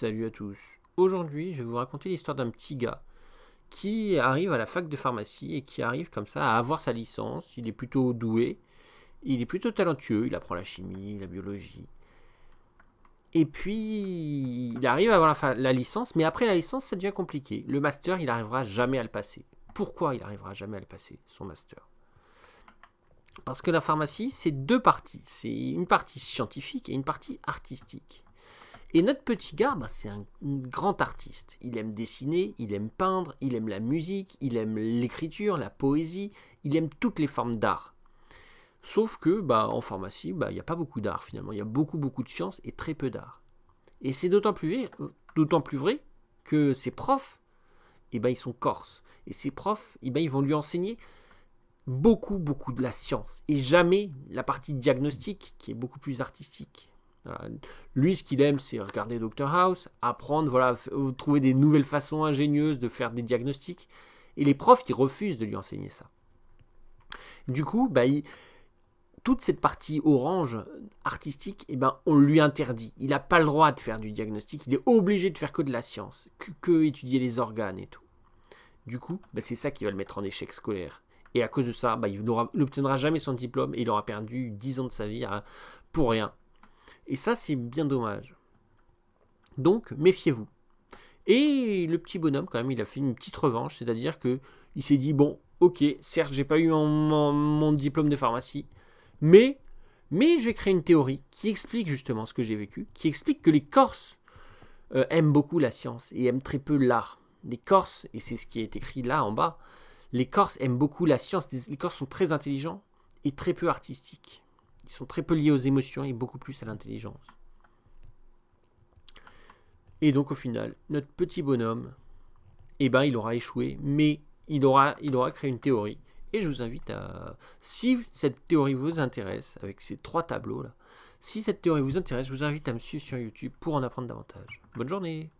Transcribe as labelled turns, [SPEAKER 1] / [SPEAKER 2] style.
[SPEAKER 1] Salut à tous. Aujourd'hui, je vais vous raconter l'histoire d'un petit gars qui arrive à la fac de pharmacie et qui arrive comme ça à avoir sa licence. Il est plutôt doué, il est plutôt talentueux, il apprend la chimie, la biologie. Et puis, il arrive à avoir la licence, mais après la licence, ça devient compliqué. Le master, il n'arrivera jamais à le passer. Pourquoi il n'arrivera jamais à le passer, son master? Parce que la pharmacie, c'est deux parties. C'est une partie scientifique et une partie artistique. Et notre petit gars, c'est un grand artiste. Il aime dessiner, il aime peindre, il aime la musique, il aime l'écriture, la poésie, il aime toutes les formes d'art. Sauf que en pharmacie, il n'y a pas beaucoup d'art finalement. Il y a beaucoup de sciences et très peu d'art. Et c'est d'autant plus vrai que ses profs, ils sont corses. Et ces profs, ils vont lui enseigner beaucoup de la science. Et jamais la partie diagnostique, qui est beaucoup plus artistique. Voilà. Lui, ce qu'il aime, c'est regarder Dr House, apprendre, trouver des nouvelles façons ingénieuses de faire des diagnostics. Et les profs, ils refusent de lui enseigner ça. Du coup, toute cette partie orange artistique, on lui interdit. Il n'a pas le droit de faire du diagnostic. Il est obligé de faire que de la science, que étudier les organes et tout. Du coup, c'est ça qui va le mettre en échec scolaire. Et à cause de ça, il n'obtiendra jamais son diplôme et il aura perdu 10 ans de sa vie pour rien. Et ça, c'est bien dommage. Donc, méfiez-vous. Et le petit bonhomme, quand même, il a fait une petite revanche, c'est-à-dire que il s'est dit, bon, ok, certes, j'ai pas eu mon diplôme de pharmacie, mais je vais créer une théorie qui explique justement ce que j'ai vécu, qui explique que les Corses aiment beaucoup la science et aiment très peu l'art. Les Corses, et c'est ce qui est écrit là en bas, les Corses aiment beaucoup la science, les Corses sont très intelligents et très peu artistiques. Ils sont très peu liés aux émotions et beaucoup plus à l'intelligence. Et donc au final, notre petit bonhomme, il aura échoué, mais il aura créé une théorie. Et je vous invite à... Si cette théorie vous intéresse, avec ces 3 tableaux là, si cette théorie vous intéresse, je vous invite à me suivre sur YouTube pour en apprendre davantage. Bonne journée!